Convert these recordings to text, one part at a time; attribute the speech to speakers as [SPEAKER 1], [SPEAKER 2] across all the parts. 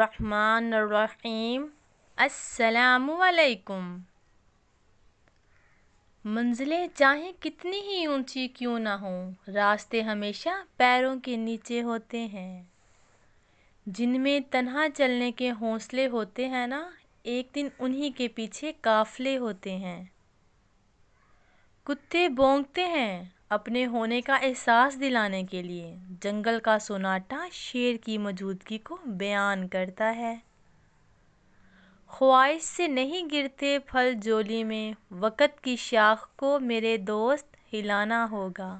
[SPEAKER 1] الرحمن الرحیم۔ السلام علیکم۔ منزلیں چاہے کتنی ہی اونچی کیوں نہ ہوں، راستے ہمیشہ پیروں کے نیچے ہوتے ہیں۔ جن میں تنہا چلنے کے حوصلے ہوتے ہیں نا، ایک دن انہی کے پیچھے قافلے ہوتے ہیں۔ کتے بھونکتے ہیں اپنے ہونے کا احساس دلانے کے لیے، جنگل کا سناٹا شیر کی موجودگی کو بیان کرتا ہے۔ خواہش سے نہیں گرتے پھل جھولی میں، وقت کی شاخ کو میرے دوست ہلانا ہوگا۔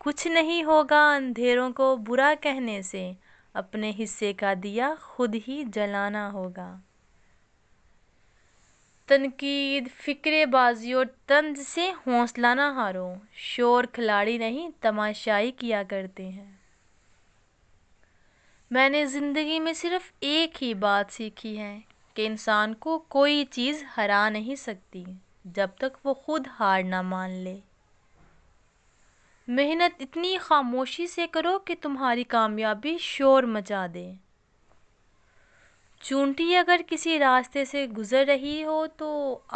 [SPEAKER 1] کچھ نہیں ہوگا اندھیروں کو برا کہنے سے، اپنے حصے کا دیا خود ہی جلانا ہوگا۔ تنقید، فقرے بازی اور طنز سے حوصلہ نہ ہارو، شور کھلاڑی نہیں تماشائی کیا کرتے ہیں۔ میں نے زندگی میں صرف ایک ہی بات سیکھی ہے کہ انسان کو کوئی چیز ہرا نہیں سکتی جب تک وہ خود ہار نہ مان لے۔ محنت اتنی خاموشی سے کرو کہ تمہاری کامیابی شور مچا دے۔ چونٹی اگر کسی راستے سے گزر رہی ہو تو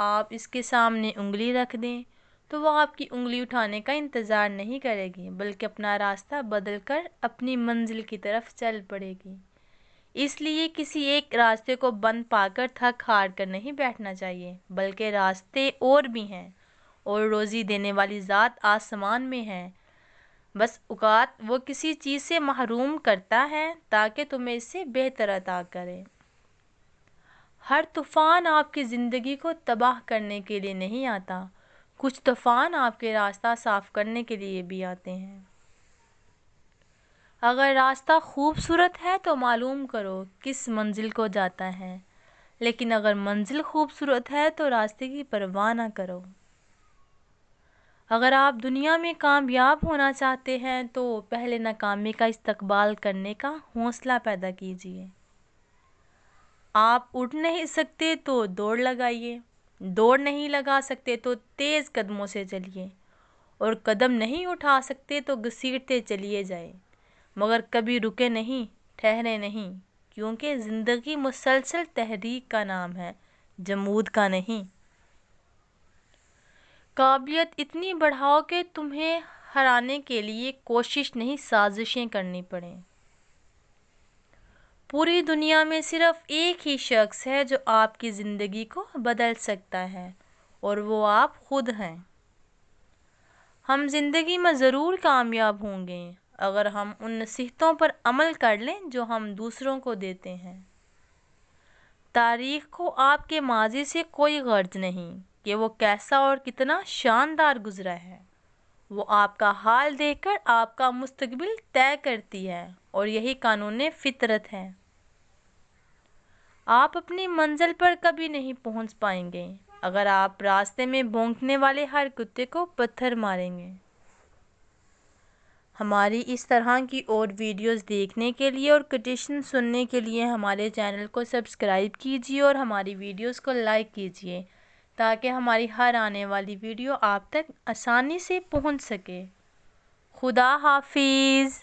[SPEAKER 1] آپ اس کے سامنے انگلی رکھ دیں تو وہ آپ کی انگلی اٹھانے کا انتظار نہیں کرے گی، بلکہ اپنا راستہ بدل کر اپنی منزل کی طرف چل پڑے گی۔ اس لیے کسی ایک راستے کو بند پا کر تھک ہار کر نہیں بیٹھنا چاہیے، بلکہ راستے اور بھی ہیں اور روزی دینے والی ذات آسمان میں ہے۔ بس اوقات وہ کسی چیز سے محروم کرتا ہے تاکہ تمہیں اس سے بہتر عطا کرے۔ ہر طوفان آپ کی زندگی کو تباہ کرنے کے لیے نہیں آتا، کچھ طوفان آپ کے راستہ صاف کرنے کے لیے بھی آتے ہیں۔ اگر راستہ خوبصورت ہے تو معلوم کرو کس منزل کو جاتا ہے، لیکن اگر منزل خوبصورت ہے تو راستے کی پرواہ نہ کرو۔ اگر آپ دنیا میں کامیاب ہونا چاہتے ہیں تو پہلے ناکامی کا استقبال کرنے کا حوصلہ پیدا کیجیے۔ آپ اٹھ نہیں سکتے تو دوڑ لگائیے، دوڑ نہیں لگا سکتے تو تیز قدموں سے چلیے، اور قدم نہیں اٹھا سکتے تو گھسیٹتے چلیے جائیں، مگر کبھی رکے نہیں، ٹھہرے نہیں، کیونکہ زندگی مسلسل تحریک کا نام ہے، جمود کا نہیں۔ قابلیت اتنی بڑھاؤ کہ تمہیں ہرانے کے لیے کوشش نہیں سازشیں کرنی پڑیں۔ پوری دنیا میں صرف ایک ہی شخص ہے جو آپ کی زندگی کو بدل سکتا ہے، اور وہ آپ خود ہیں۔ ہم زندگی میں ضرور کامیاب ہوں گے اگر ہم ان نصیحتوں پر عمل کر لیں جو ہم دوسروں کو دیتے ہیں۔ تاریخ کو آپ کے ماضی سے کوئی غرض نہیں کہ وہ کیسا اور کتنا شاندار گزرا ہے، وہ آپ کا حال دیکھ کر آپ کا مستقبل طے کرتی ہے، اور یہی قانون فطرت ہے۔ آپ اپنی منزل پر کبھی نہیں پہنچ پائیں گے اگر آپ راستے میں بھونکنے والے ہر کتے کو پتھر ماریں گے۔ ہماری اس طرح کی اور ویڈیوز دیکھنے کے لیے اور کوٹیشن سننے کے لیے ہمارے چینل کو سبسکرائب کیجیے اور ہماری ویڈیوز کو لائک کیجیے تاکہ ہماری ہر آنے والی ویڈیو آپ تک آسانی سے پہنچ سکے۔ خدا حافظ۔